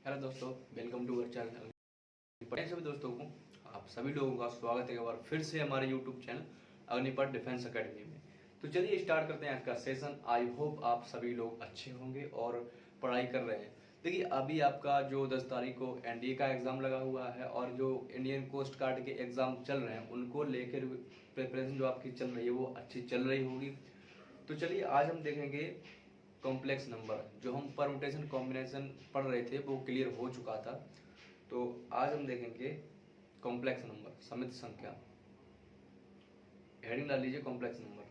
Hello दोस्तों, welcome to our channel. सभी दोस्तों को आप सभी लोगों का स्वागत है एक बार फिर से हमारे YouTube channel Agnipath defence academy में। तो चलिए स्टार्ट करते हैं आज का सेशन। आई होप आप सभी लोग अच्छे होंगे और पढ़ाई कर रहे हैं। देखिए, अभी आपका जो 10 तारीख को एनडीए का एग्ज़ाम लगा हुआ है और जो इंडियन कोस्ट गार्ड के एग्ज़ाम चल रहे हैं उनको लेकर प्रिपरेशन जो आपकी चल रही है वो अच्छी चल रही होगी। तो चलिए आज हम देखेंगे कॉम्प्लेक्स नंबर। जो हम परमुटेशन कॉम्बिनेशन पढ़ रहे थे वो क्लियर हो चुका था। तो आज हम देखेंगे कॉम्प्लेक्स नंबर, समित संख्या। हेडिंग डाल लीजिए कॉम्प्लेक्स नंबर।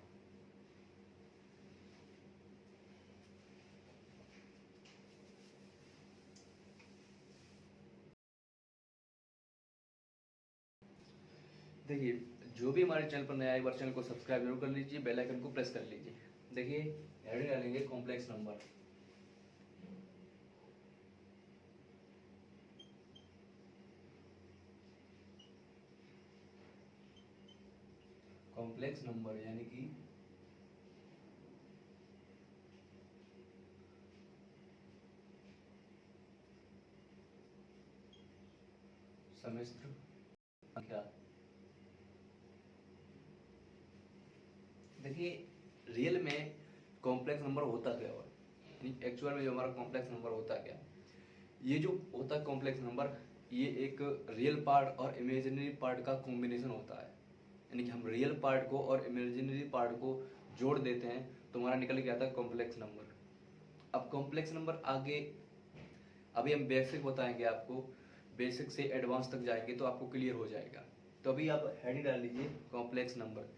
देखिए, जो भी हमारे चैनल पर नया है एक बार चैनल को सब्सक्राइब जरूर कर लीजिए, बेल आइकन को प्रेस कर लीजिए। देखिए, हेडिंग डालेंगे कॉम्प्लेक्स नंबर। कॉम्प्लेक्स नंबर यानी कि सम्मिश्र संख्या। देखिए, रियल में कॉम्प्लेक्स नंबर होता क्या है, एक्चुअल में जो हमारा कॉम्प्लेक्स नंबर होता क्या, ये जो होता है कॉम्प्लेक्स नंबर, ये एक रियल पार्ट और इमेजिनरी पार्ट का कॉम्बिनेशन होता है। यानी कि हम रियल पार्ट को और इमेजिनरी पार्ट को जोड़ देते हैं तो हमारा निकल के आता है कॉम्प्लेक्स नंबर। अब कॉम्प्लेक्स नंबर आगे अभी हम बेसिक बताएंगे आपको, बेसिक से एडवांस तक जाएंगे तो आपको क्लियर हो जाएगा। तो अभी आप हेडिंग डाल लीजिए कॉम्प्लेक्स नंबर।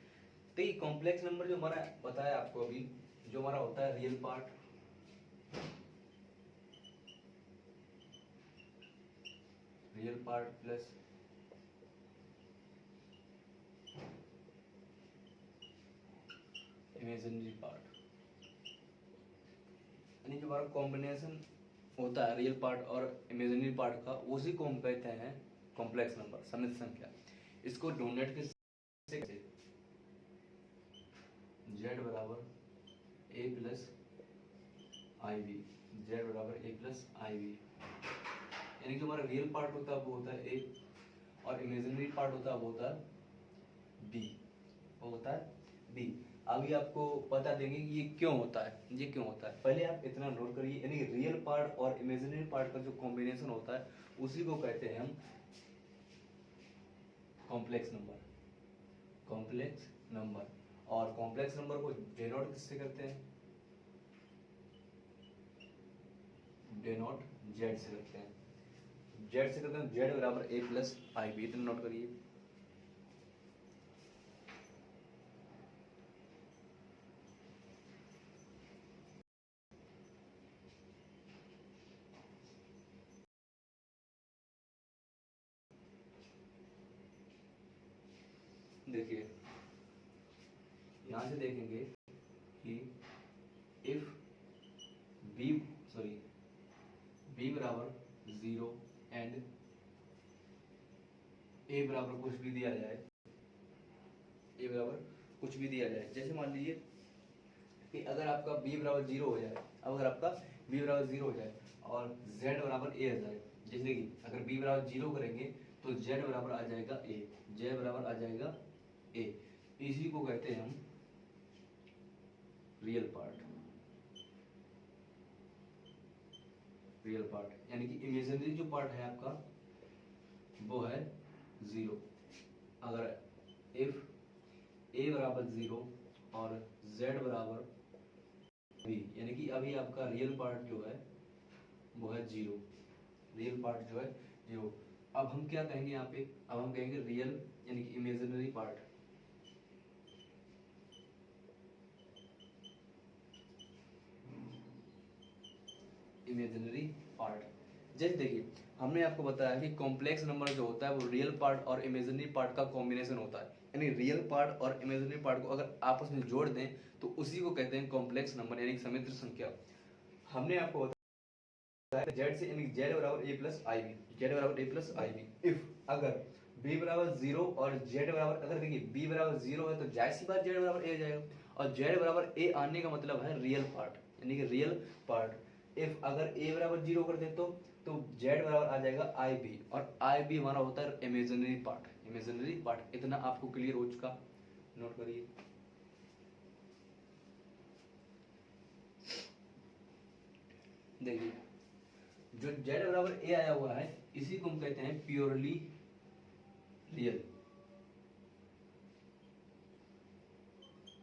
तो ये कॉम्प्लेक्स नंबर जो हमारा बताया आपको अभी, जो हमारा होता है real part, real part plus imaginary part, यानी जो हमारा कॉम्बिनेशन होता है रियल पार्ट और इमेजिनरी पार्ट का, उसी को हम कहते हैं कॉम्प्लेक्स नंबर, समित संख्या। इसको डोनेट के जेड बराबर ए प्लस आई बी, जेड बराबर ए प्लस आई बी, यानी जो हमारा रियल पार्ट होता है वो होता है ए और इमेजिनरी पार्ट होता है वो होता है बी, वो होता है बी। अभी आपको बता देंगे कि ये क्यों होता है, ये क्यों होता है। पहले आप इतना नोट करिए, यानी रियल पार्ट और इमेजिनरी पार्ट का जो कॉम्बिनेशन होता है उसी को कहते हैं हम कॉम्प्लेक्स नंबर, कॉम्प्लेक्स नंबर। और कॉम्प्लेक्स नंबर को डिनोट किससे करते हैं, डिनोट जेड से करते हैं, जेड से करते हैं, जेड बराबर ए प्लस आई बी, इतना नोट करिए। देखिए, यहां से देखेंगे कि इफ बी सॉरी बी बराबर 0 एंड ए बराबर कुछ भी दिया जाए, ए बराबर कुछ भी दिया जाए, जैसे मान लीजिए कि अगर आपका b बराबर 0 हो जाए, अब अगर आपका b बराबर 0 हो जाए और z बराबर a आ जाए, जैसे कि अगर b बराबर 0 करेंगे तो z बराबर आ जाएगा a, z बराबर आ जाएगा a, इसी को कहते हैं हम रियल पार्ट, रियल पार्ट। यानी कि इमेजिनरी जो पार्ट है आपका वो है 0। अगर इफ a बराबर 0 और z बराबर b, यानी कि अभी आपका रियल पार्ट जो है वो है 0, रियल पार्ट जो है 0। अब हम क्या कहेंगे यहाँ पे, अब हम कहेंगे रियल यानी कि इमेजिनरी पार्ट, इमेजिनरी पार्ट। जैसे देखिए, हमने आपको बताया कि कॉम्प्लेक्स नंबर जो होता है वो रियल पार्ट और इमेजिनरी पार्ट का कॉम्बिनेशन होता है। यानी रियल पार्ट और इमेजिनरी पार्ट को अगर आपस में जोड़ दें तो उसी को कहते हैं कॉम्प्लेक्स नंबर यानी समिश्र संख्या। हमने आपको बताया जेड से, यानी जेड बराबर ए प्लस आई बी, जेड बराबर ए प्लस आई बी। इफ अगर बी बराबर 0 और जेड बराबर, अगर देखिए बी बराबर 0 है तो जाहिर सी बात जेड बराबर ए आ जाएगा, और जेड बराबर ए आने का मतलब है रियल पार्ट, यानी कि रियल पार्ट। इफ अगर a बराबर 0 कर दे तो तो z बराबर आ जाएगा आई बी, और आई बी हमारा होता है इमेजिनरी पार्ट, इमेजिनरी पार्ट। इतना आपको क्लियर हो चुका, नोट करिए। देखिए जो z बराबर a आया हुआ है इसी को हम कहते हैं प्योरली रियल,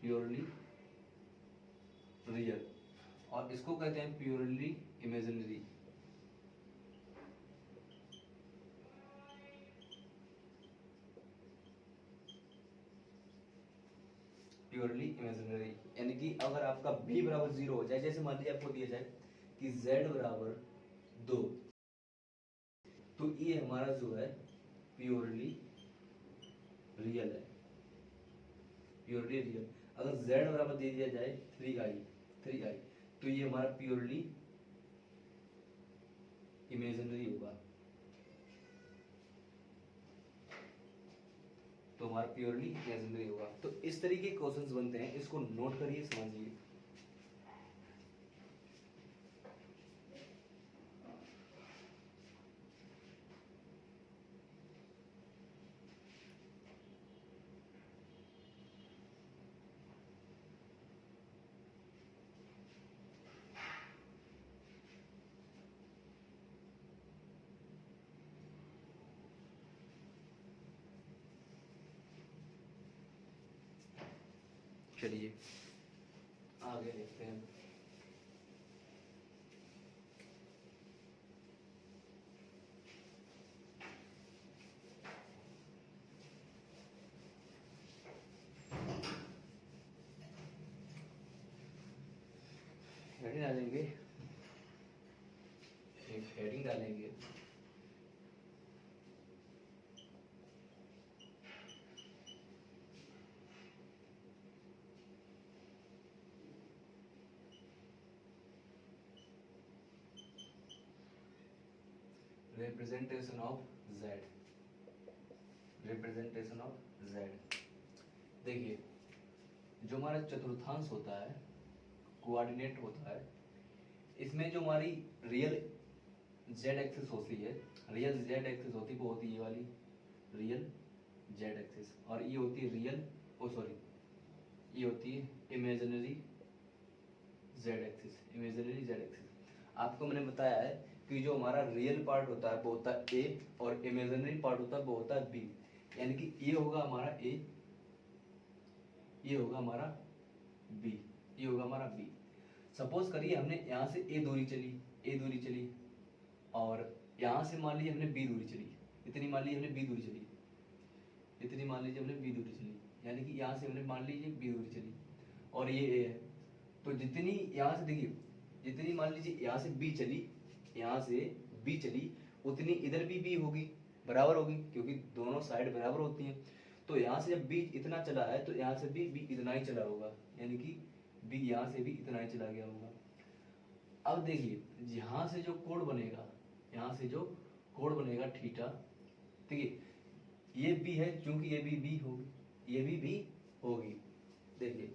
प्योरली रियल, और इसको कहते हैं प्योरली इमेजिनरी। प्योरली इमेजिनरी, यानी कि अगर आपका b बराबर 0 हो जाए, जैसे मान लीजिए आपको दिया जाए कि z बराबर 2, तो ये हमारा जो है प्योरली रियल है, प्योरली रियल। अगर z बराबर दे दिया जाए 3i, तो ये हमारा प्योरली इमेजिनरी होगा, तो हमारा प्योरली इमेजिनरी होगा। तो इस तरीके के क्वेश्चंस बनते हैं, इसको नोट करिए, समझिए। चलिए आगे देखते हैं। हेडिंग डालेंगे, एक हेडिंग डालेंगे, representation of z, representation of z। देखिए जो हमारा चतुर्थांश होता है, कोऑर्डिनेट होता है, इसमें जो हमारी रियल z एक्सिस होती है, रियल z एक्सिस होती है, वो होती है ये वाली रियल z एक्सिस, और ये होती है रियल, ओ सॉरी, ये होती है imaginary z axis, imaginary z axis. आपको मैंने बताया है कि जो हमारा रियल पार्ट होता है वो होता है a, और इमेजिनरी पार्ट होता है वो होता है b, यानी कि ये होगा हमारा a, ये होगा हमारा b, ये होगा हमारा b। सपोज करिए हमने यहाँ से a दूरी चली, और यहाँ से मान लीजिए हमने b दूरी चली, इतनी मान लीजिए हमने b दूरी चली, इतनी मान लीजिए हमने b दूरी चली, यानी कि यहाँ से हमने मान लीजिए b दूरी चली, और ये a है। तो जितनी यहाँ से देखिए, जितनी मान लीजिए यहाँ से b चली, यहाँ से b चली, उतनी इधर भी b होगी, बराबर होगी, क्योंकि दोनों साइड बराबर होती हैं। तो यहाँ से जब b इतना चला है तो यहाँ से भी b इतना ही चला होगा, यानी कि b यहाँ से भी इतना ही चला गया होगा। अब देखिए यहाँ से जो कोण बनेगा, यहाँ से जो कोण बनेगा थीटा, देखिए ये b है, क्योंकि ये भी b होगी, ये भी b होगी। देखिए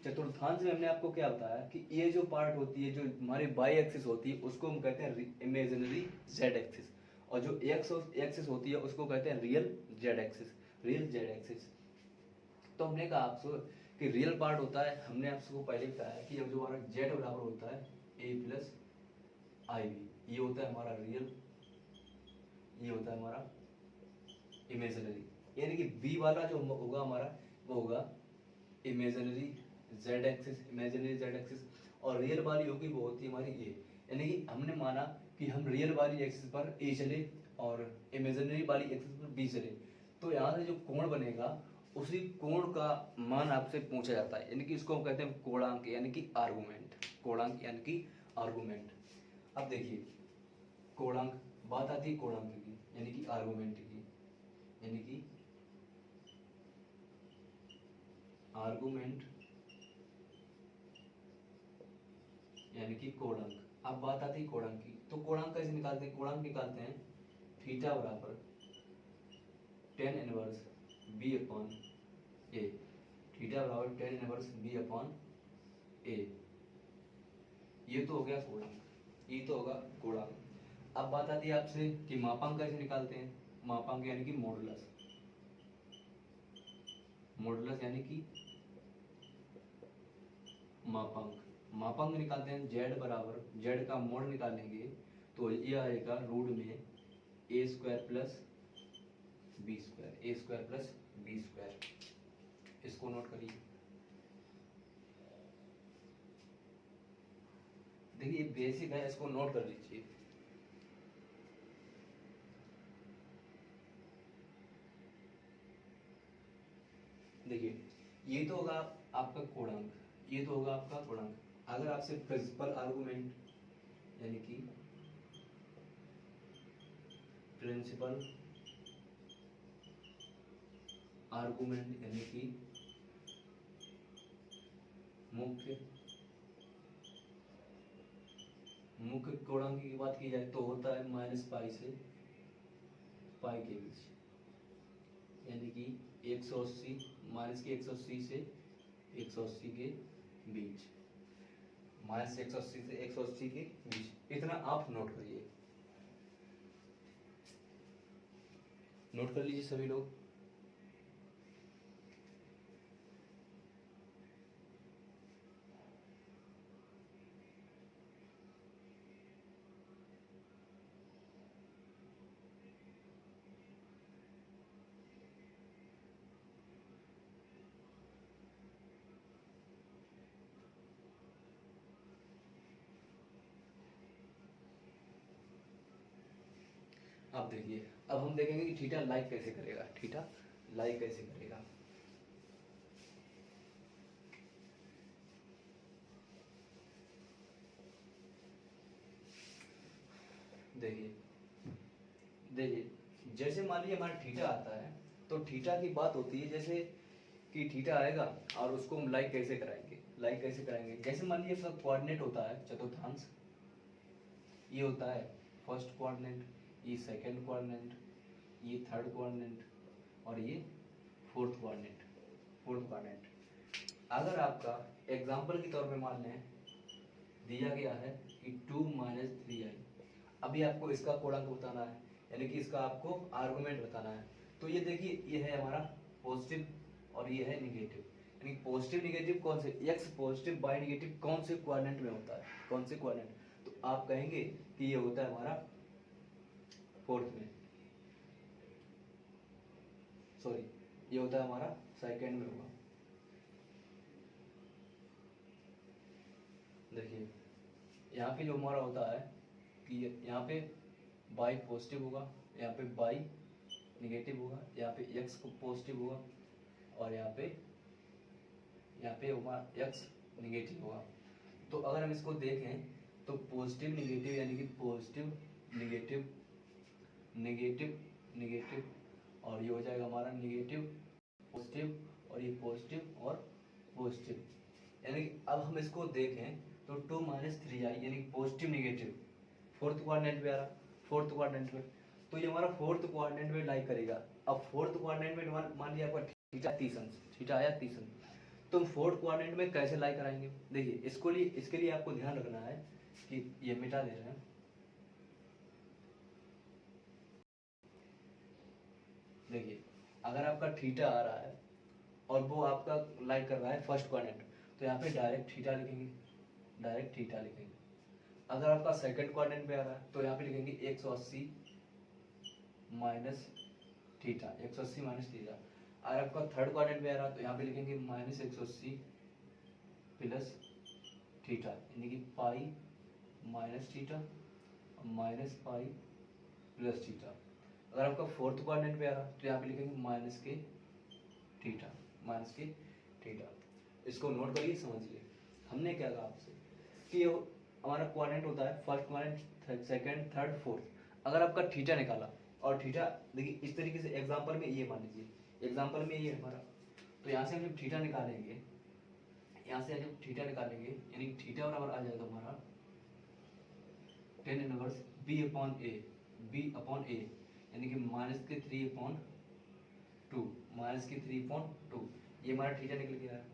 चतुर्थांश में हमने आपको क्या बताया कि ये जो पार्ट होती है, जो हमारी बाई एक्सिस होती है, उसको हम कहते हैं इमेजिनरी z एक्सिस, और जो एक्स एक्सिस होती है उसको कहते हैं real z axis, real z axis. तो हमने कहा आपसे कि रियल पार्ट होता है, हमने आपको पहले बताया कि अब जो हमारा z बराबर होता है a प्लस आई बी, ये होता है हमारा रियल, ये होता है हमारा इमेजिनरी, यानी कि b वाला जो होगा हमारा वो होगा imaginary z axis, imaginary z axis, और रियल वाली होगी वो होती है हमारी a। यानी कि हमने माना कि हम रियल वाली एक्सिस पर a चले और इमेजिनरी वाली एक्सिस पर b चले, तो यहाँ से जो कोण बनेगा उसी कोण का मान आपसे पूछा जाता है, यानी कि इसको हम कहते हैं कोणांक, यानी कि आर्गुमेंट, कोणांक यानी कि आर्गुमेंट। अब देखिए कोणांक, बात आती है कोणांक की, यानी कि आर्गुमेंट की, यानी कि आर्गुमेंट यानी कि कोणांक। अब बात आती है कोणांक की, तो कोणांक कैसे निकालते हैं? कोणांक निकालते हैं थीटा बराबर tan inverse b upon a, theta बराबर tan inverse b upon a। ये तो हो गया कोणांक, ये तो होगा कोणांक। अब बात आती है आपसे कि मापांक कैसे निकालते हैं। मापांक यानी कि मॉडुलस, मॉडुलस यानी कि मापांक। मापांक निकालते हैं z बराबर, z का मोड निकालेंगे तो ये आएगा रूट में ए स्क्वायर प्लस बी स्क्वायर, ए स्क्वायर प्लस बी स्क्वायर। इसको नोट करिए। देखिए बेसिक है, इसको नोट कर लीजिए। देखिए ये तो होगा आपका कोणांक, ये तो होगा आपका गुणांक। अगर आपसे प्रिंसिपल आर्गुमेंट यानी कि प्रिंसिपल आर्गुमेंट यानी कि मुख्य कोणांक की बात की जाए तो होता है माइनस पाई से पाई के बीच, यानी कि 180 माइनस के 180 से 180 के बीच, माइनस 180 से 180 के बीच। इतना आप नोट करिए, नोट कर लीजिए सभी लोग। अब देखिए, अब हम देखेंगे कि थीटा लाइक कैसे करेगा, थीटा लाइक कैसे करेगा। देखिए देखिए जैसे मान लीजिए हमारा थीटा आता है तो थीटा की बात होती है जैसे कि थीटा आएगा और उसको हम लाइक कैसे कराएंगे, लाइक कैसे कराएंगे। जैसे मान लीजिए इसका कोऑर्डिनेट होता है चतुर्थांश, ये होता है फर्स्ट कोऑर्डिनेट, ये सेकंड कोऑर्डिनेट, ये थर्ड कोऑर्डिनेट और ये फोर्थ कोऑर्डिनेट, फोर्थ कोऑर्डिनेट। अगर आपका एग्जांपल के तौर पे मान लें दिया गया है कि 2 माइनस 3i, अभी आपको इसका कोणांक बताना है यानी कि इसका आपको आर्गुमेंट बताना है। तो ये देखिए ये है हमारा पॉजिटिव और ये है निगेटिव, यानी पॉजिटिव निगेटिव कौन से, एक्स पॉजिटिव बाई निगेटिव कौन से कोऑर्डिनेट में होता है, कौन से कोऑर्डिनेट। तो आप कहेंगे कि ये होता है हमारा फोर्थ में, सॉरी ये होता है हमारा सेकंड में होगा। देखिए यहाँ पे जो हमारा होता है कि यहाँ पे बाई पॉजिटिव होगा, यहाँ पे बाई निगेटिव होगा, यहाँ पे एक्स को पॉजिटिव होगा और यहाँ पे हमारा एक्स निगेटिव होगा। तो अगर हम इसको देखें तो पॉजिटिव निगेटिव यानी कि पॉजिटिव निगेटिव निगेटिव निगेटिव और ये हो जाएगा हमारा निगेटिव पॉजिटिव और ये पॉजिटिव और पॉजिटिव। यानी कि अब हम इसको देखें तो 2 माइनस 3i यानी पॉजिटिव निगेटिव फोर्थ क्वाड्रेंट पे आ रहा, फोर्थ क्वाड्रेंट पे, तो ये हमारा फोर्थ क्वाड्रेंट में लाई करेगा। अब फोर्थ क्वाड्रेंट में मान लिया आपका थीटा 30 अंश, थीटा आया 30 अंश, तो फोर्थ क्वाड्रेंट में कैसे लाई कराएंगे। देखिए इसके लिए आपको ध्यान रखना है कि ये मिटा दे रहे हैं। देखिए अगर आपका थीटा आ रहा है और वो आपका लाई कर रहा है फर्स्ट क्वाड्रेंट, तो यहाँ पे डायरेक्ट थीटा लिखेंगे, डायरेक्ट थीटा लिखेंगे। अगर आपका सेकंड क्वाड्रेंट पे आ रहा है तो यहाँ पे लिखेंगे 180 माइनस थीटा, 180 माइनस थीटा। अगर आपका थर्ड क्वाड्रेंट पे आ रहा है तो यहाँ पे लिखेंगे माइनस 180 प्लस थीटा, यानी कि pi minus theta minus pi plus theta. अगर आपका फोर्थ क्वाड्रेंट पे आ रहा है तो यहाँ पे लिखेंगे माइनस के थीटा, माइनस के थीटा। इसको नोट करिए, समझिए हमने क्या कहा आपसे कि ये हमारा क्वाड्रेंट होता है first quadrant, second, third, fourth. अगर आपका थीटा निकाला और थीटा देखिए इस तरीके से एग्जांपल में ये मान लीजिए, एग्जांपल में ये हमारा, तो यहाँ से हम जब थीटा निकालेंगे, यहाँ से जब थीटा निकालेंगे यानी थीटा बराबर आ जाएगा हमारा tan inverse b upon a, यानी कि माइनस के 3/2, माइनस के 3/2, ये हमारा थीटा निकल गया है,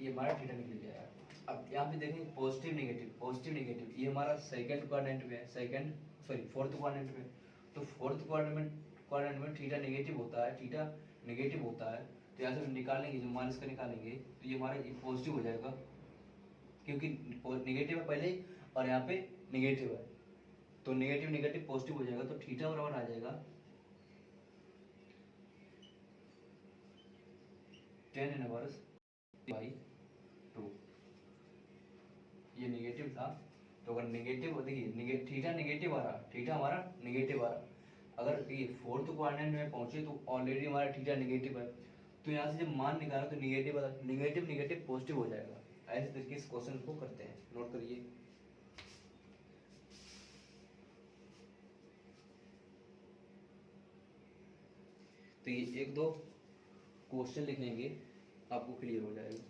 ये हमारा थीटा निकल गया है। अब यहाँ पे देखेंगे पॉजिटिव नेगेटिव, पॉजिटिव नेगेटिव, ये हमारा सेकंड क्वाड्रेंट में है, सेकंड सॉरी फोर्थ क्वाड्रेंट में। तो फोर्थ क्वाड्रेंट में थीटा नेगेटिव होता है, थीटा नेगेटिव होता है। तो यहाँ से हम निकालेंगे, जो माइनस का निकालेंगे तो ये हमारा पॉजिटिव हो जाएगा, क्योंकि नेगेटिव है पहले ही और यहाँ पे नेगेटिव है, तो नेगेटिव नेगेटिव पॉजिटिव हो जाएगा। तो थीटा बराबर आ जाएगा 10 इनवर्स बाई 2। ये नेगेटिव था, तो अगर नेगेटिव देखिए थीटा नेगेटिव आ रहा, थीटा हमारा नेगेटिव आ रहा, अगर ये फोर्थ क्वाड्रेंट में पहुंचे तो ऑलरेडी हमारा थीटा नेगेटिव है, तो यहाँ से जब मान निकाला तो नेगेटिव नेगेटिव नेगेटिव पॉजिटिव हो जाएगा। ऐसे तरीके इस क्वेश्चन को करते हैं, नोट करिए। तो ये एक दो क्वेश्चन लिख लेंगे, आपको क्लियर हो जाएगा।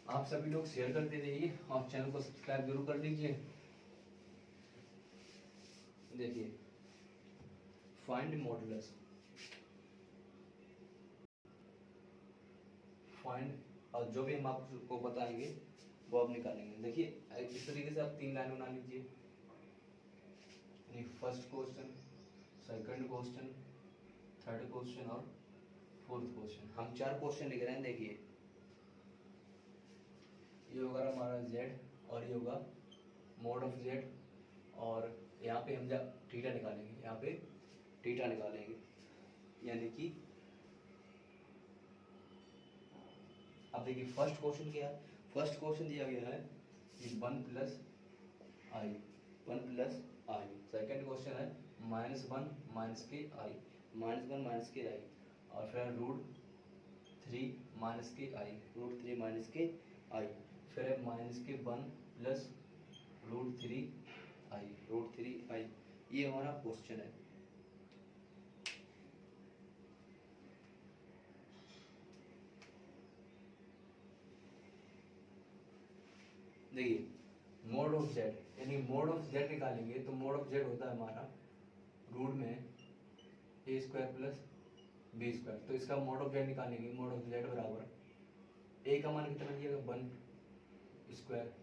आप सभी लोग शेयर करते रहिए और चैनल को सब्सक्राइब जरूर कर लीजिए। देखिए फाइंड मॉडुलस, फाइंड, और जो भी हम आपको बताएंगे वो आप निकालेंगे। देखिए इस तरीके से आप 3 लाइन बना लीजिए, first question, second question, third question और फोर्थ क्वेश्चन। हम 4 क्वेश्चन लिख रहे हैं। देखिए ये होगा हमारा z और ये होगा मोड ऑफ z, और यहाँ पे हम जब थीटा निकालेंगे, यहाँ पे थीटा निकालेंगे, यानी कि अब देखिए फर्स्ट क्वेश्चन क्या है, फर्स्ट क्वेश्चन दिया गया है कि 1 प्लस आई, 1 प्लस आई। सेकेंड क्वेश्चन है -1 माइनस के आई, -1 माइनस के आई, और फिर √3 माइनस के आई, √3 माइनस के आई, फिर है -1 प्लस √3 आई, √3 आई। ये हमारा क्वेश्चन है। देखिए मोड ऑफ z, यानी मोड ऑफ z निकालेंगे तो मोड ऑफ z होता है हमारा रूट में a² प्लस b²। तो इसका मोड ऑफ z निकालेंगे, मोड ऑफ z बराबर a का मान कितना दिया, 1²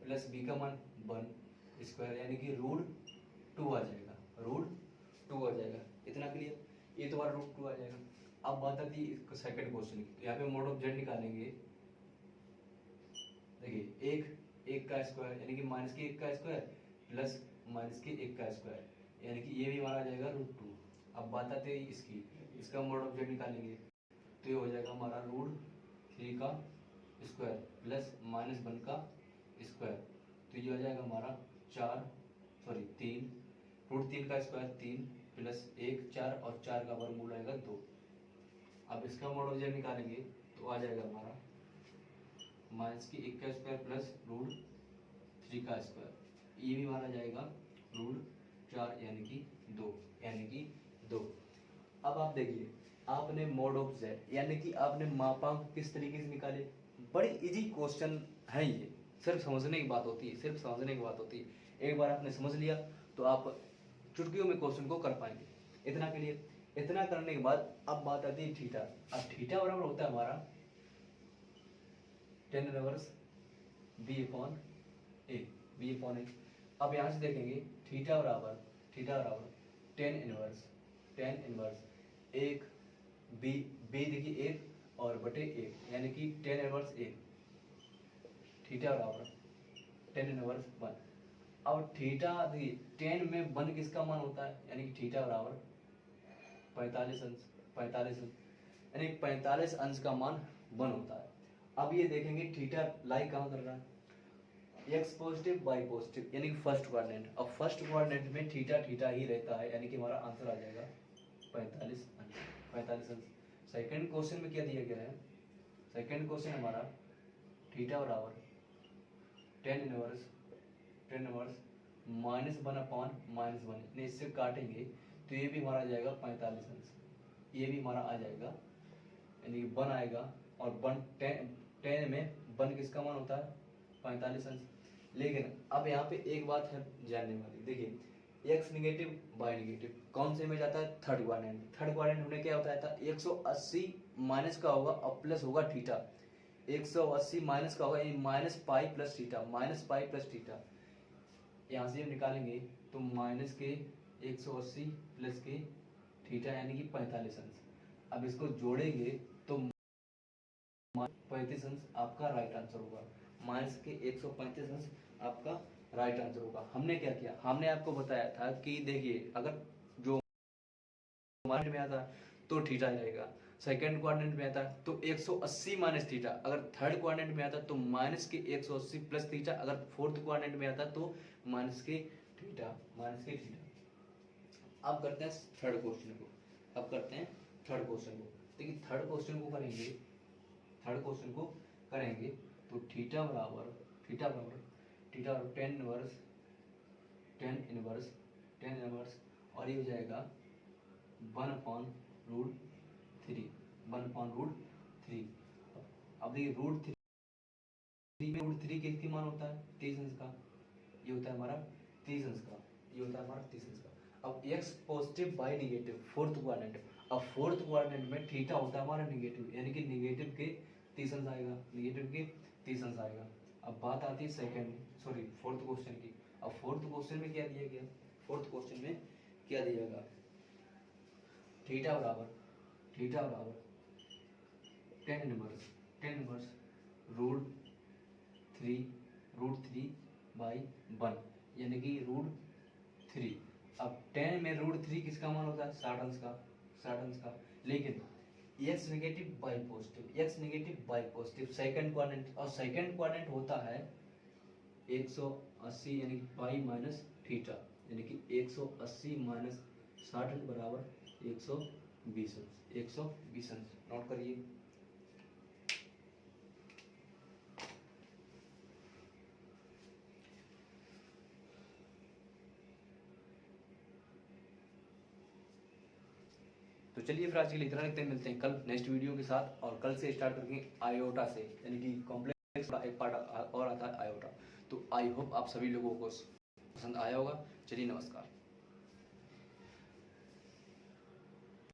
प्लस b का मान 1², यानी कि √2 आ जाएगा, √2 आ जाएगा। इतना क्लियर, ये तो हमारा √2 आ जाएगा। अब बात आती है सेकंड क्वेश्चन की, यहाँ पे मोड ऑफ z निकालेंगे। देखिए एक का स्क्वायर, यानी कि -1 का स्क्वायर प्लस -1 का स्क्वायर, यानी कि ये भी हमारा आ जाएगा √2। अब बात आती है इसका मोड ऑफ z निकालेंगे, तो ये हो जाएगा हमारा √3 का स्क्वायर प्लस -1 का स्क्वायर, तो ये हो जाएगा हमारा 3, √3 का स्क्वायर 3 प्लस 1 4, और 4 का वर्गमूल आएगा 2। अब इसका मोड ऑफ z निकालेंगे तो आ जाएगा हमारा -1 का स्क्वायर प्लस √3 का स्क्वायर, ये भी माना जाएगा √4 यानी कि 2। अब आप देखिए, आपने मोड ऑफ z यानी कि आपने मापांक किस तरीके से निकाले। बड़ी इजी क्वेश्चन है ये, सिर्फ समझने की बात होती है, सिर्फ समझने की बात होती है। एक बार आपने समझ लिया तो आप चुटकियों में क्वेश्चन को कर पाएंगे। इतना के लिए, इतना करने के बाद अब बात आती है थीटा। अब थीटा बराबर होता है हमारा 10 इनवर्स b/a। अब यहाँ से देखेंगे थीटा बराबर 10 इनवर्स 1 b देखिए 1 और बटे 1, यानी कि 10 इनवर्स 1, थीटा बराबर 10 इनवर्स 1। अब थीटा देखिए 10 में 1 किसका मान होता है, यानी कि थीटा बराबर 45 अंश, यानी 45 अंश का मान 1 होता है। अब ये देखेंगे थीटा लाई कहाँ कर रहा है, x पॉजिटिव y पॉजिटिव, यानी कि फर्स्ट क्वाड्रेंट। अब फर्स्ट क्वाड्रेंट में थीटा ही रहता है, यानी कि हमारा आंसर आ जाएगा 45 अंश। सेकंड क्वेश्चन में क्या दिया गया है, सेकंड क्वेश्चन हमारा थीटा बराबर 10 इनवर्स -1/-1, इससे काटेंगे तो ये भी हमारा आ जाएगा 45 अंश, ये भी हमारा आ जाएगा, यानी कि 1 आएगा, और 10 में 1 किसका मान होता है 45 अंश। लेकिन अब यहाँ पे एक बात है जानने वाली, देखिए एक्स निगेटिव वाई निगेटिव, कौन से में जाता है? Third quadrant. थर्ड क्वाड्रेंट में क्या होता है? 180 माइनस का होगा और प्लस होगा थीटा। 180 माइनस का होगा minus pi plus theta, minus pi plus theta. यहाँ से हम निकालेंगे तो माइनस के 180 प्लस के थीटा यानी कि 45 अंश। अब इसको जोड़ेंगे तो 35 अंश आपका राइट आंसर होगा। माइनस के 135 अंश आपका राइट आंसर होगा। हमने क्या किया? हमने आपको बताया था कि देखिए, अगर जो क्वाड्रेंट में आता तो थीटा रहेगा, सेकंड क्वाड्रेंट में आता तो 180 माइनस थीटा, अगर थर्ड क्वाड्रेंट में आता तो माइनस के 180 प्लस थीटा, अगर फोर्थ क्वाड्रेंट में आता तो माइनस के थीटा, माइनस के थीटा। अब करते हैं थर्ड क्वेश्चन को। अब करते हैं थर्ड क्वेश्चन को। देखिए थर्ड क्वेश्चन को करेंगे, थर्ड क्वेश्चन को करेंगे तो थीटा बराबर टेन इनवर्स, टेन इनवर्स और ये हो जाएगा 1/√3, 1/√3। अब देखिए √3 किसकी मान होता है? 30 अंश का। ये होता है हमारा 30 अंश का, ये होता है हमारा 30 अंश का। अब x positive y negative, fourth quadrant. अब फोर्थ क्वाड्रेंट में थीटा होता है हमारा निगेटिव, यानी कि निगेटिव के 30 अंश आएगा, निगेटिव के 30 अंश आएगा। अब बात आती है फोर्थ क्वेश्चन की। अब फोर्थ क्वेश्चन में क्या दिया गया? फोर्थ क्वेश्चन में क्या दिया गया? थीटा बराबर टेन इनवर्स √3 बाई 1 यानी कि √3। अब 10 में √3 किसका मान होता है? 60 अंश का, 60 अंश का। लेकिन x negative by positive second quadrant, और सेकंड क्वाड्रेंट होता है 180 यानी कि पाई माइनस थीटा, यानी कि 180 माइनस 60 बराबर 120 अंश। नोट करिए। तो चलिए फिर आज के लिए इतना रखते हैं, मिलते हैं कल नेक्स्ट वीडियो के साथ। और कल से स्टार्ट करेंगे आयोटा से, यानी कि कॉम्प्लेक्स का एक पार्ट और आता है आयोटा। तो आई होप आप सभी लोगों को पसंद आया होगा। चलिए नमस्कार।